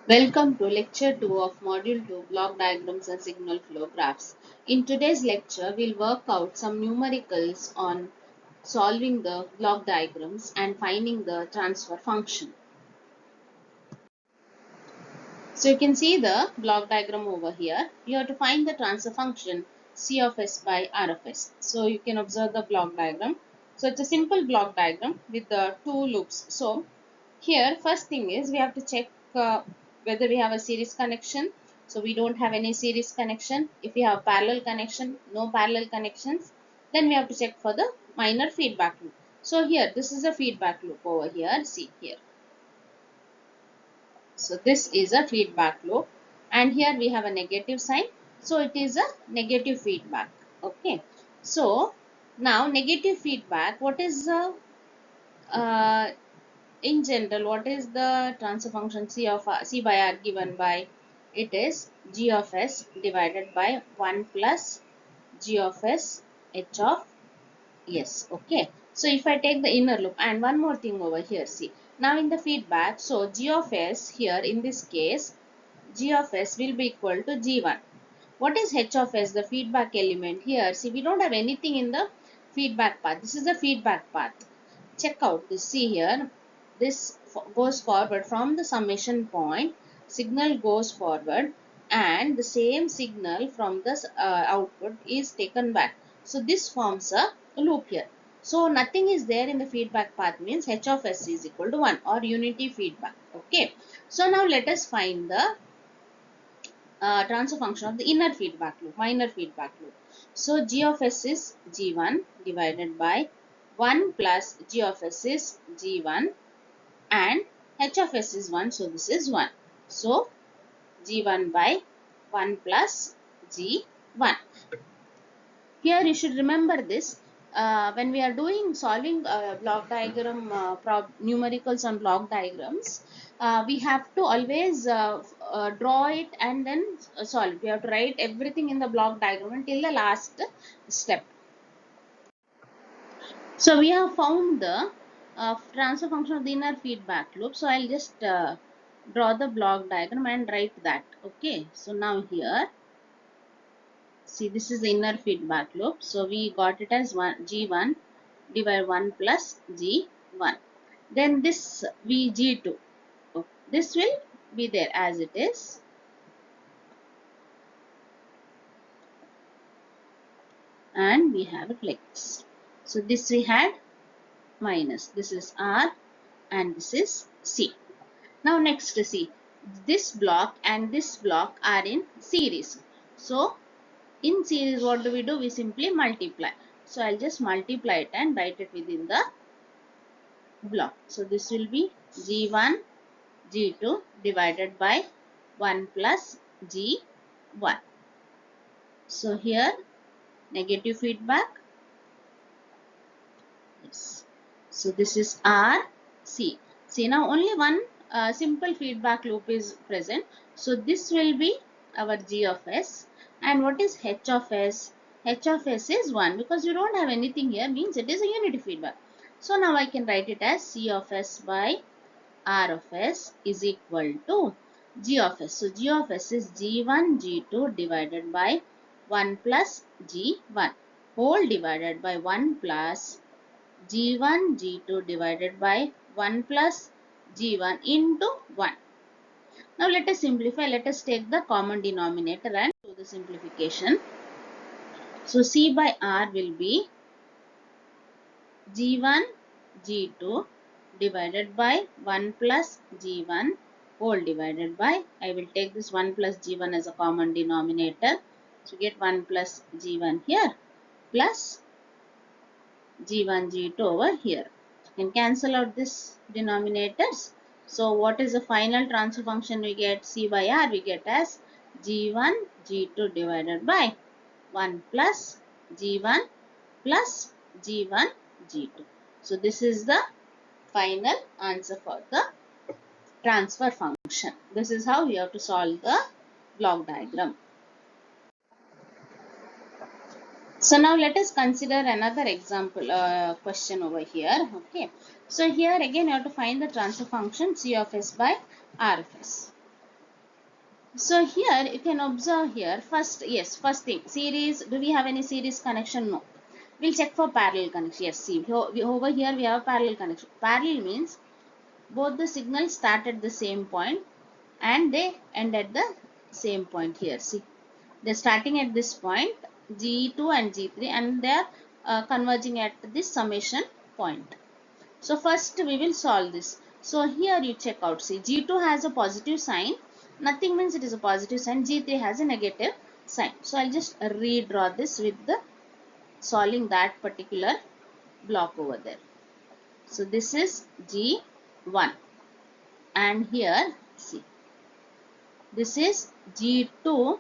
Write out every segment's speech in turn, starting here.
Welcome to lecture 2 of module 2 block diagrams and signal flow graphs. In today's lecture, we'll work out some numericals on solving the block diagrams and finding the transfer function. So you can see the block diagram over here. You have to find the transfer function C of S by R of S. So you can observe the block diagram. So it's a simple block diagram with the two loops. So here first thing is we have to check whether we have a series connection. So we don't have any series connection. If we have parallel connection, no parallel connections, then we have to check for the minor feedback loop. So here this is a feedback loop over here. See here. So this is a feedback loop and here we have a negative sign. So it is a negative feedback. Okay. So now negative feedback, what is the in general, what is the transfer function C of R, C by R given by? It is G of S divided by 1 plus G of S H of S. Okay. So if I take the inner loop and one more thing over here, see. Now in the feedback, so G of S here in this case, G of S will be equal to G1. What is H of S, the feedback element here? See, we don't have anything in the feedback path. This is the feedback path. Check out this. See here, this goes forward from the summation point. Signal goes forward and the same signal from the output is taken back. So this forms a loop here. So nothing is there in the feedback path means H of S is equal to 1 or unity feedback. Okay. So now let us find the transfer function of the inner feedback loop, minor feedback loop. So G of S is G1 divided by 1 plus G of S is G1 and H of S is 1. So this is 1. So G1 by 1 plus G1. Here you should remember this. When we are doing solving block diagram numericals on block diagrams, we have to always draw it and then solve it. We have to write everything in the block diagram until the last step. So we have found the transfer function of the inner feedback loop. So I'll just draw the block diagram and write that. Okay. So now here, see, this is the inner feedback loop. So we got it as G1 divided 1 plus G1. Then this VG2. This will be there as it is. And we have it like this. So this we had minus. This is R and this is C. Now next see. This block and this block are in series. So in series, what do? We simply multiply. So I'll just multiply it and write it within the block. So this will be G1, G2 divided by 1 plus G1. So here negative feedback. Yes. So this is R, C. See, now only one simple feedback loop is present. So this will be our G of S. And what is H of S? H of S is 1 because you don't have anything here, means it is a unity feedback. So now I can write it as C of S by R of S is equal to G of S. So G of S is G1, G2 divided by 1 plus G1 whole divided by 1 plus G1, G2 divided by 1 plus G1 into 1. Now let us simplify. Let us take the common denominator and do the simplification. So C by R will be G1, G2 divided by 1 plus G1 whole divided by, I will take this 1 plus G1 as a common denominator. So get 1 plus G1 here plus G1, G2 over here. You can cancel out this denominators. So what is the final transfer function we get? C by R we get as G1, G2 divided by 1 plus G1 plus G1, G2. So this is the final answer for the transfer function. This is how we have to solve the block diagram. So now let us consider another example question over here. Okay. So here again you have to find the transfer function C of S by R of S. So here you can observe here first, yes, first thing, series. Do we have any series connection? No. We'll check for parallel connection. Yes, see over here we have a parallel connection. Parallel means both the signals start at the same point and they end at the same point here. See, they're starting at this point G2 and G3 and they're converging at this summation point. So first we will solve this. So here you check out, see, G2 has a positive sign, nothing means it is a positive sign, G3 has a negative sign. So I'll just redraw this with the solving that particular block over there. So this is G1 and here see, this is G2,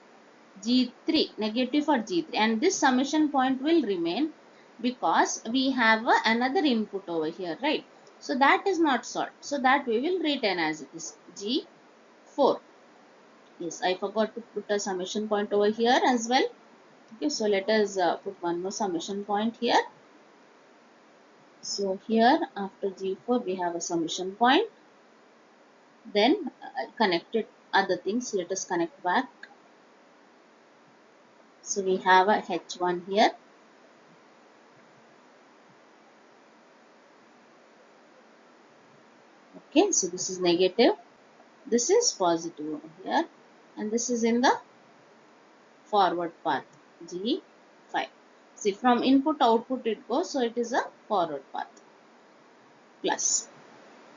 G3, negative for G3, and this summation point will remain because we have another input over here, right? So that is not solved. So that we will retain as it is G4. Yes, I forgot to put a summation point over here as well. Okay, so let us put one more summation point here. So here after G4 we have a summation point. Then connected other things. Let us connect back. So we have a H1 here. Okay, so this is negative. This is positive over here. And this is in the forward path, G5. See, from input to output it goes. So it is a forward path. Plus.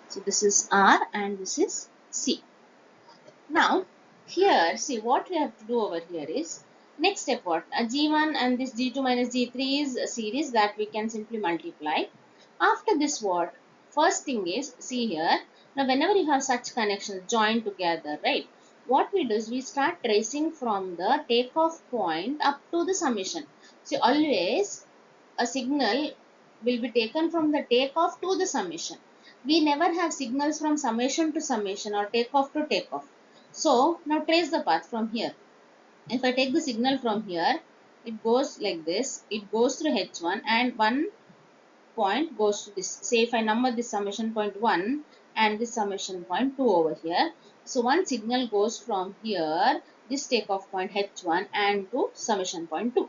So this is R and this is C. Now, here, see what we have to do over here is, next step what? A G1 and this G2 minus G3 is a series that we can simply multiply. After this what? First thing is, see here, now whenever you have such connections joined together, right? What we do is we start tracing from the takeoff point up to the summation. See, always a signal will be taken from the takeoff to the summation. We never have signals from summation to summation or takeoff to takeoff. So now trace the path from here. If I take the signal from here, it goes like this. It goes through H1 and one point goes to this. Say if I number this summation point 1 and this summation point 2 over here. So one signal goes from here, this takeoff point H1 and to summation point 2.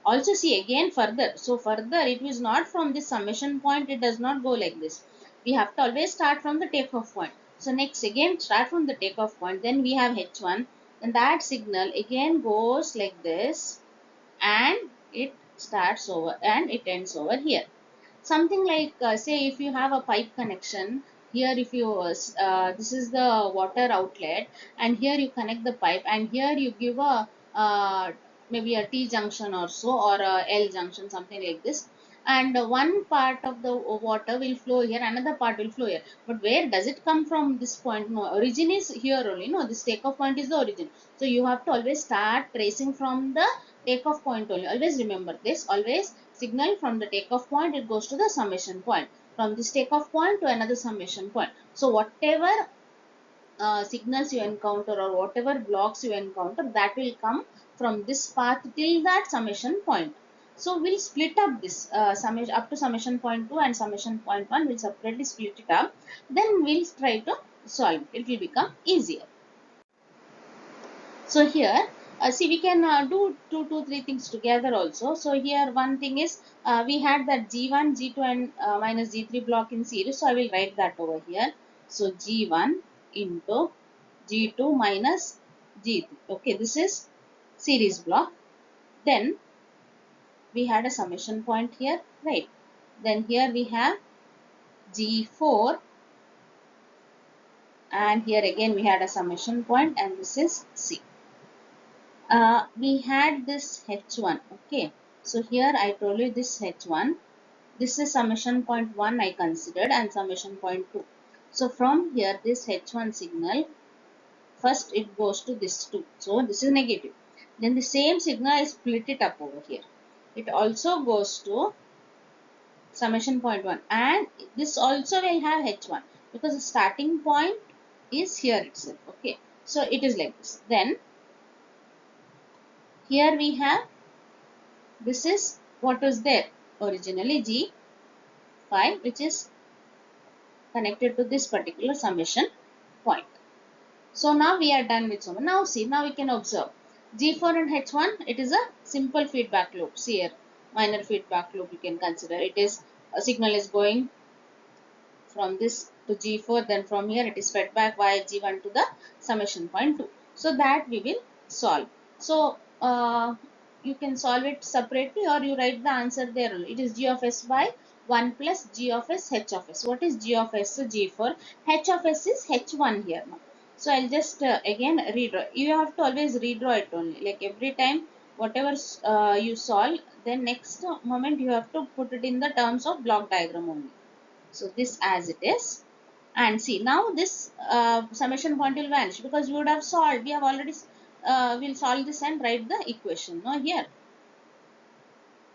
Also see again further. So further it is not from this summation point, it does not go like this. We have to always start from the takeoff point. So next again start from the takeoff point. Then we have H1 and that signal again goes like this and it starts over and it ends over here. Something like say if you have a pipe connection here, if you this is the water outlet and here you connect the pipe and here you give a maybe a T junction or so or a L junction, something like this, and one part of the water will flow here, another part will flow here, but where does it come from? This point, no, origin is here only, no, this takeoff point is the origin. So you have to always start tracing from the takeoff point only. Always remember this. Always signal from the takeoff point, it goes to the summation point. From this takeoff point to another summation point. So whatever signals you encounter or whatever blocks you encounter, that will come from this path till that summation point. So we'll split up this summation up to summation point 2 and summation point 1. We'll separately split it up. Then we'll try to solve it. It will become easier. So here, see, we can do two, three things together also. So here, one thing is we had that G1, G2, and minus G3 block in series. So I will write that over here. So G1 into G2 minus G3. Okay, this is series block. Then we had a summation point here, right? Then here we have G4, and here again we had a summation point, and this is C. We had this H1. Okay, so here I told you this H1, this is summation point 1 I considered and summation point 2. So from here this H1 signal, first it goes to this 2, so this is negative. Then the same signal I split it up over here. It also goes to summation point 1, and this also will have h1 because the starting point is here itself. Okay, so it is like this. Then here we have, this is what was there originally, g5, which is connected to this particular summation point. So now we are done with summation. Now see, now we can observe G4 and H1, it is a simple feedback loop. See here, minor feedback loop you can consider. It is, a signal is going from this to G4, then from here it is fed back via G1 to the summation point 2. So that we will solve. So you can solve it separately, or you write the answer there. It is G of S by 1 plus G of S H of S. What is G of S? So G4. H of S is H1 here now. So I'll just again redraw. You have to always redraw it only. Like every time whatever you solve, then next moment you have to put it in the terms of block diagram only. So this as it is, and see now this summation point will vanish because we would have solved. We have already will solve this and write the equation. Now here,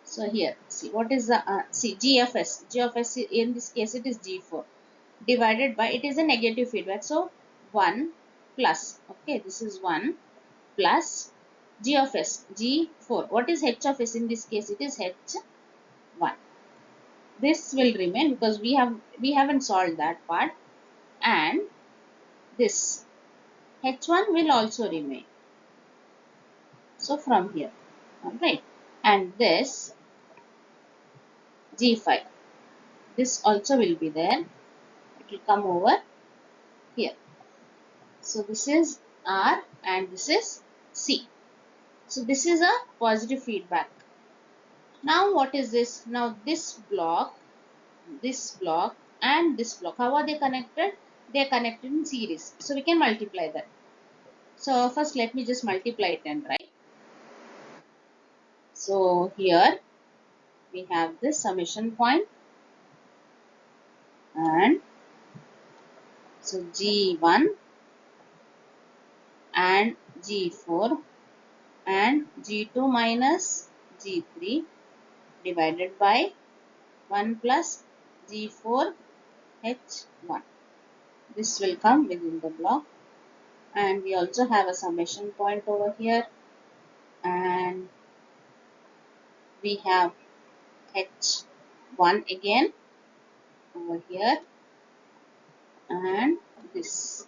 so here see what is the see G of S. G of S in this case it is G4 divided by, it is a negative feedback, so 1 plus, okay, this is 1 plus G of S G4. What is H of S? In this case it is H1. This will remain because we haven't solved that part, and this H1 will also remain. So from here, alright, and this G5, this also will be there. It will come over here. So this is R and this is C. So this is a positive feedback. Now what is this? Now this block and this block, how are they connected? They are connected in series. So we can multiply that. So first let me just multiply it and write. So here we have this summation point, and so G1 and G4 and G2 minus G3 divided by 1 plus G4 H1. This will come within the block, and we also have a summation point over here, and we have H1 again over here, and this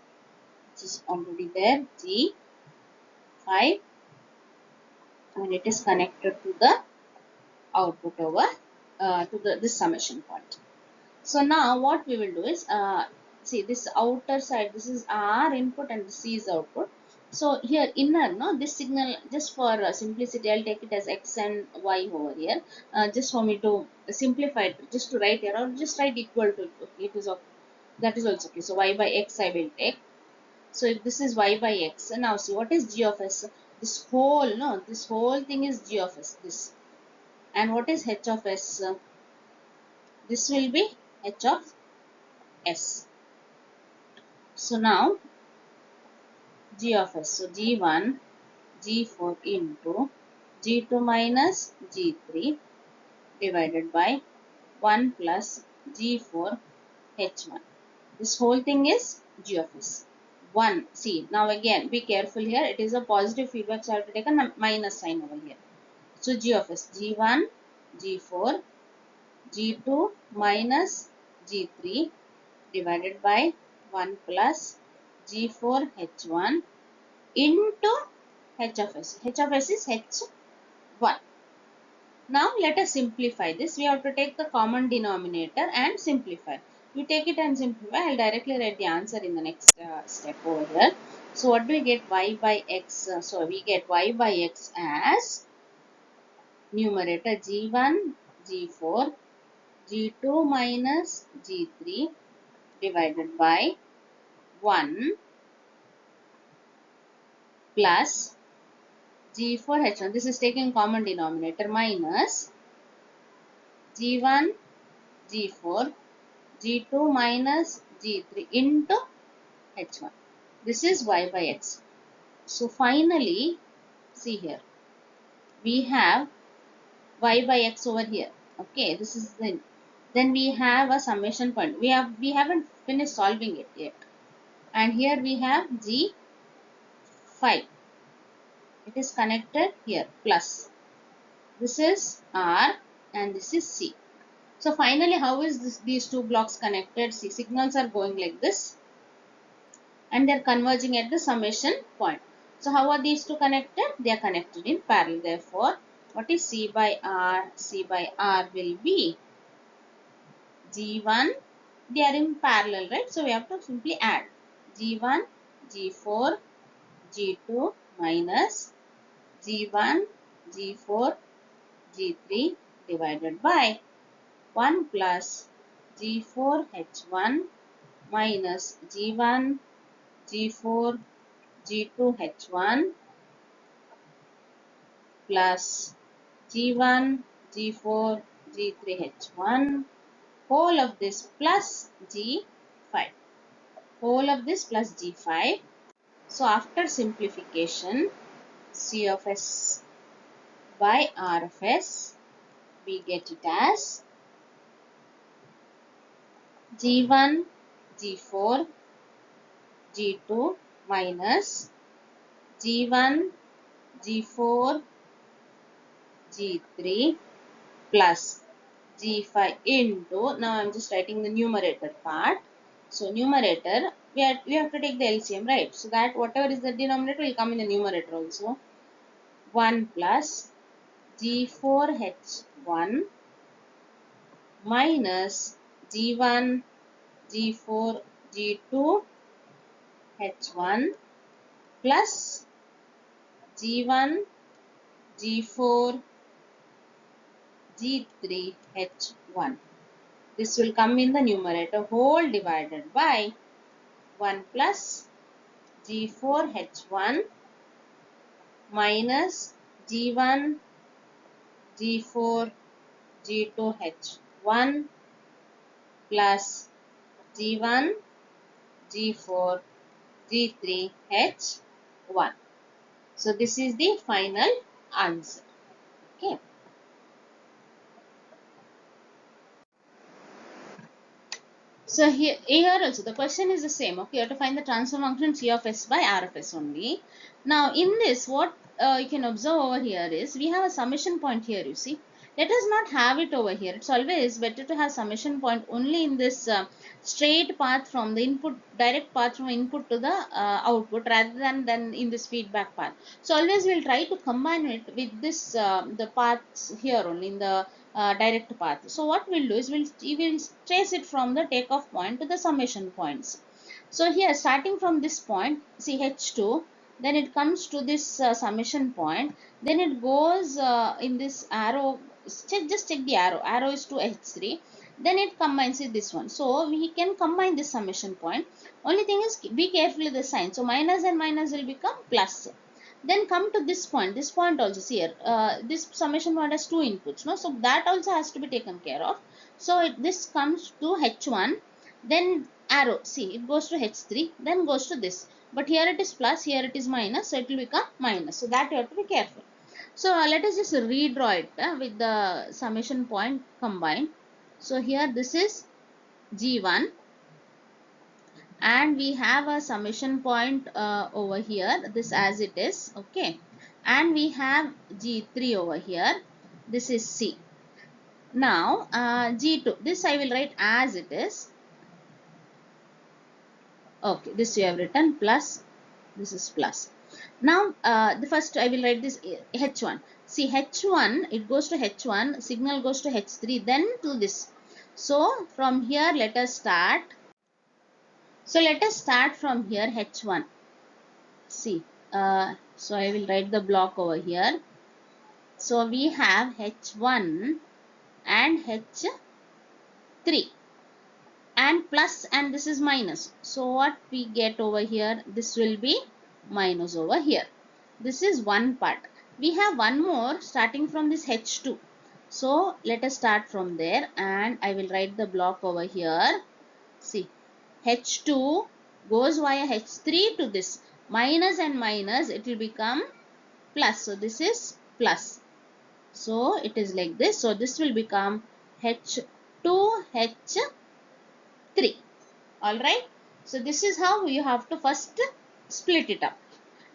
which is already there, G5, and it is connected to the output over to this summation point. So now what we will do is, see this outer side, this is our input and this is output. So here inner, no, this signal, just for simplicity, I'll take it as X and Y over here, just for me to simplify it, just to write here, or just write equal to it. Okay, it is okay. That is also okay. So Y by X I will take. So if this is Y by X, now see what is G of S? This whole, no, this whole thing is G of S. This, and what is H of S? This will be H of S. So now G of S. So G1, G4 into G2 minus G3 divided by 1 plus G4 H1. This whole thing is G of S. 1. See, now again, be careful here. It is a positive feedback, so I have to take a minus sign over here. So G of S. G1, G4, G2 minus G3 divided by 1 plus G4 H1 into H of S. H of S is H1. Now let us simplify this. We have to take the common denominator and simplify. You take it and simplify. I'll directly write the answer in the next step over here. So what do we get? Y by X. So we get Y by X as numerator G1, G4, G2 minus G3 divided by 1 plus G4H1. This is taking common denominator minus G1, G4, G2 minus G3 into H1. This is Y by X. So finally, see here, we have Y by X over here. Okay, this is the Then we have a summation point. We haven't finished solving it yet. And here we have G5. It is connected here plus. This is R and this is C. So finally, how is these two blocks connected? See, signals are going like this and they are converging at the summation point. So how are these two connected? They are connected in parallel. Therefore, what is C by R? C by R will be G1. They are in parallel, right? So we have to simply add G1, G4, G2 minus G1, G4, G3 divided by 1 plus G4H1 minus G1, G4, G2H1 plus G1, G4, G3H1 whole of this plus G5. Whole of this plus G5. So after simplification, C of S by R of S, we get it as G1, G4, G2 minus G1, G4, G3 plus G5 into, now I am just writing the numerator part. So numerator, we have to take the LCM, right? So that whatever is the denominator will come in the numerator also. 1 plus G4H1 minus G1, G4, G2 H1 plus G1, G4, G3 H1. This will come in the numerator whole divided by 1 plus G4 H1 minus G1, G4, G2 H1 plus G1, G4, G3 H1. So this is the final answer. Okay. So here also the question is the same. Okay, you have to find the transfer function C of S by R of S only. Now in this, what you can observe over here is we have a summation point here. You see, let us not have it over here. It's always better to have summation point only in this straight path from the input, direct path from input to the output, rather than in this feedback path. So always we'll try to combine it with this the paths here only in the direct path. So what we'll do is we will trace it from the takeoff point to the summation points. So here starting from this point, see H2, then it comes to this summation point, then it goes in this arrow. Just check the arrow is to H3, then it combines with this one. So we can combine this summation point. Only thing is be careful with the sign. So minus and minus will become plus. Then come to this point also. See here, this summation point has two inputs, no? So that also has to be taken care of. So this comes to H1, then arrow, see it goes to H3, then goes to this. But here it is plus, here it is minus, so it will become minus. So that you have to be careful. So let us just redraw it with the summation point combined. So here this is G1 and we have a summation point over here, this as it is, okay, and we have G3 over here, this is C. Now G2, this I will write as it is, okay, this we have written plus, this is plus. Now the first I will write this H1, see H1, it goes to H1, signal goes to H3, then to this. So from here let us start. So let us start from here H1. See, so I will write the block over here. So we have H1 and H3 and plus, and this is minus. So what we get over here, this will be minus over here. This is one part. We have one more starting from this H2. So let us start from there and I will write the block over here. See, H2 goes via H3 to this. Minus and minus, it will become plus. So this is plus. So it is like this. So this will become H2 H2H3. Alright. So this is how you have to first split it up.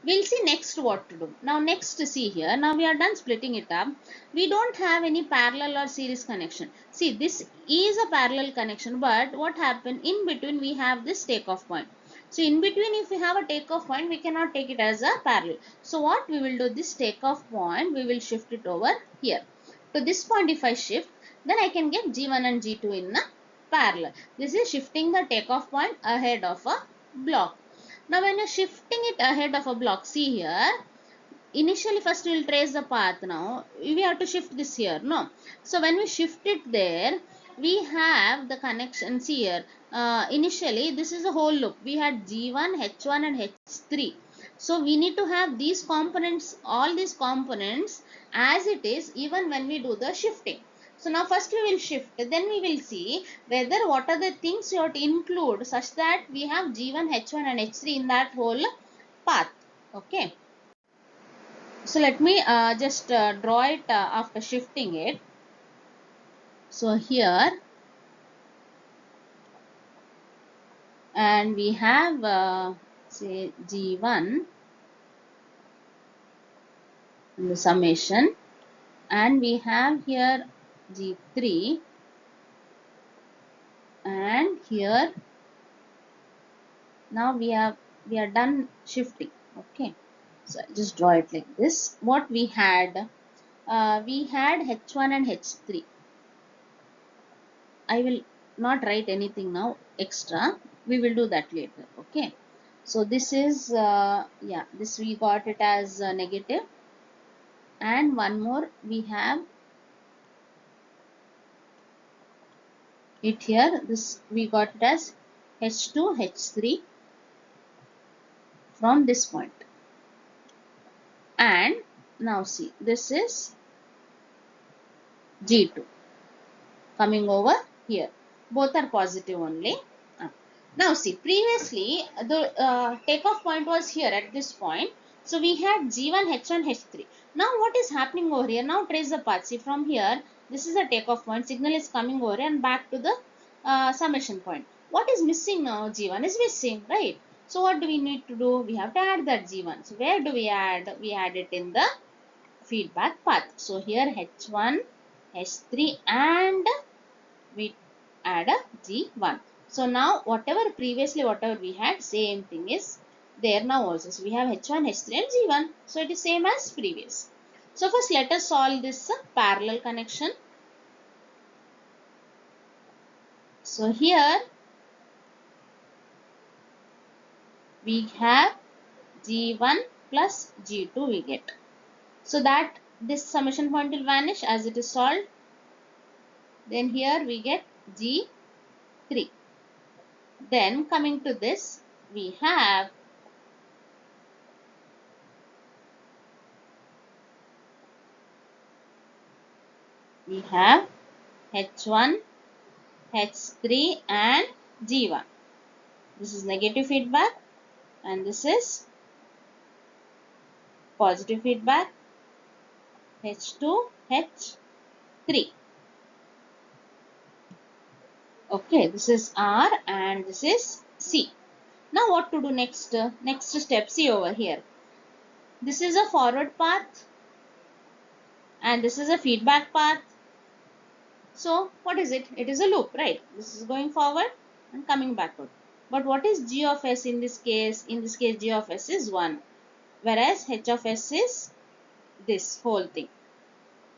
We'll see next what to do. Now next, see here, now we are done splitting it up. We don't have any parallel or series connection. See, this is a parallel connection, but what happened in between, we have this takeoff point. So in between, if we have a takeoff point, we cannot take it as a parallel. So what we will do, this takeoff point, we will shift it over here. To this point, if I shift, then I can get G1 and G2 in a parallel. This is shifting the takeoff point ahead of a block. Now when you're shifting it ahead of a block, see here, initially first we will trace the path. Now we have to shift this here, no? So when we shift it there, we have the connection. See here, initially this is a whole loop. We had G1, H1 and H3. So we need to have these components, all these components as it is, even when we do the shifting. So now first we will shift, then we will see whether what are the things you have to include such that we have G1, H1 and H3 in that whole path. Okay. So let me just draw it after shifting it. So here, and we have say G1 in the summation, and we have here G3, and here now we are done shifting. Okay, so I just draw it like this. What we had H1 and H3. I will not write anything now extra. We will do that later. Okay. So this is yeah, this we got it as negative, and one more we have it here. This we got it as H2 H3 from this point. And now see, this is G2 coming over here. Both are positive only. Now see, previously the takeoff point was here at this point. So we had G1, H1, H3. Now what is happening over here? Now trace the path. See, from here, this is the takeoff point. Signal is coming over and back to the summation point. What is missing now? G1 is missing, right? So what do we need to do? We have to add that G1. So where do we add? We add it in the feedback path. So here H1, H3 and we add a G1. So now whatever we had, same thing is there now also. So we have H1, H3 and G1. So it is same as previous. So first let us solve this parallel connection. So here we have G1 plus G2 we get. So that this summation point will vanish as it is solved. Then here we get G3. Then coming to this, we have H1, H3 and G1. This is negative feedback and this is positive feedback, H2, H3. Okay, this is R and this is C. Now what to do next? Next step, see over here. This is a forward path and this is a feedback path. So what is it? It is a loop, right? This is going forward and coming backward. But what is G of S in this case? In this case, G of S is 1. Whereas H of S is this whole thing.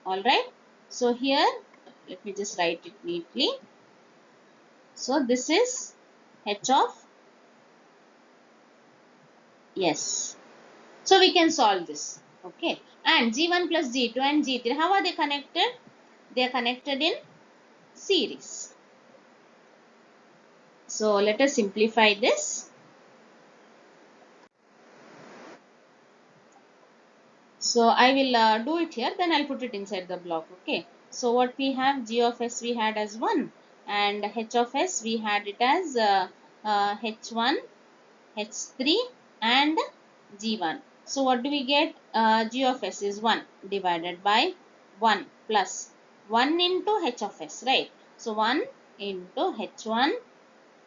Alright. So here, let me just write it neatly. So this is H of S. So we can solve this. Okay. And G1 plus G2 and G3, how are they connected? They are connected in series. So let us simplify this. So I will do it here, then I'll put it inside the block. Okay. So what we have, G of S we had as 1 and H of S we had it as H1, H3 and G1. So what do we get? G of S is 1 divided by 1 plus 1 into H of S, right? So 1 into H1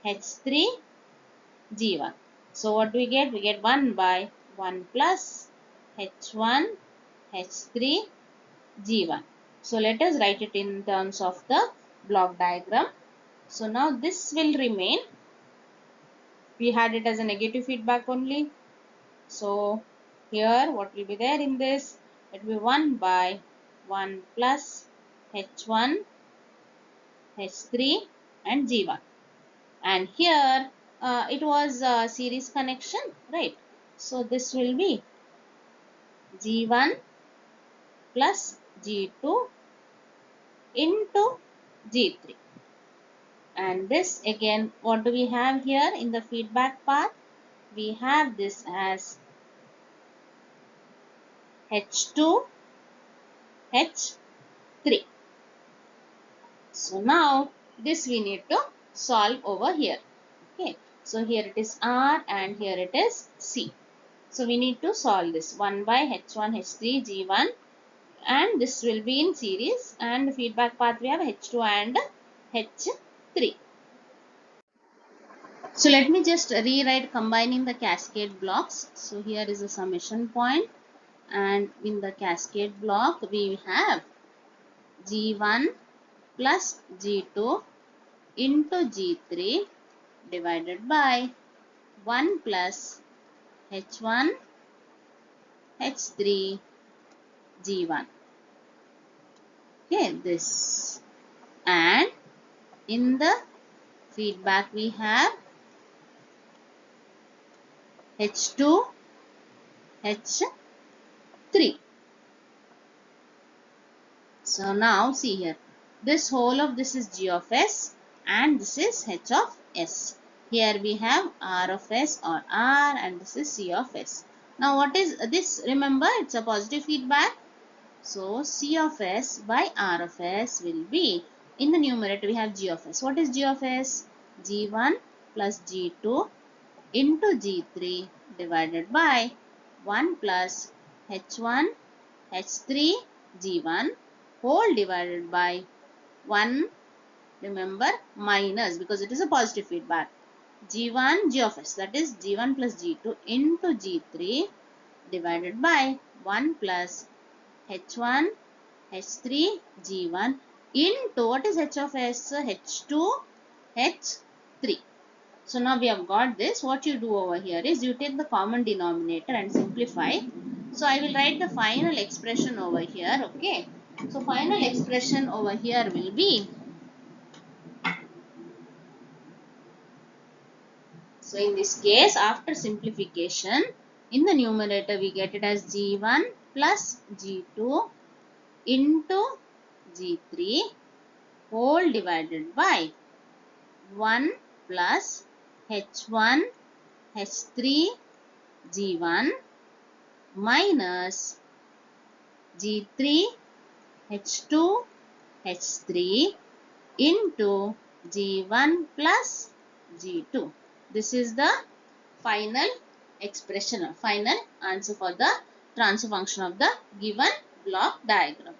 H3 G1. So what do we get? We get 1 by 1 plus H1 H3 G1. So let us write it in terms of the block diagram. So now this will remain. We had it as a negative feedback only. So here what will be there in this? It will be 1 by 1 plus H1 H3 and G1. And here it was a series connection, right? So this will be G1 plus G2 into G3. And this again, what do we have here in the feedback path? We have this as H2 H3. So now this we need to solve over here. Okay. So here it is R and here it is C. So we need to solve this 1 by H1 H3 G1, and this will be in series, and feedback path we have H2 and H3. So let me just rewrite combining the cascade blocks. So here is a summation point, and in the cascade block we have G1 plus G2 into G3 divided by 1 plus H1 H3 G1. Okay, this, and in the feedback we have H2 H3. So now see here, this whole of this is G of S and this is H of S. Here we have R of S or R, and this is C of S. Now what is this? Remember, it's a positive feedback. So C of S by R of S will be, in the numerator we have G of S. What is G of S? G1 plus G2 into G3 divided by 1 plus H1 H3 G1 whole divided by 1, remember, minus, because it is a positive feedback, G1 G of S, that is G1 plus G2 into G3 divided by 1 plus H1 H3 G1 into, what is H of S? H2 H3. So now we have got this. What you do over here is you take the common denominator and simplify. So I will write the final expression over here. Okay. So final expression over here will be, so in this case, after simplification, in the numerator we get it as G1 plus G2 into G3 whole divided by 1 plus H1 H3 G1 minus G3 H2 H3 into G1 plus G2. This is the final expression or final answer for the transfer function of the given block diagram.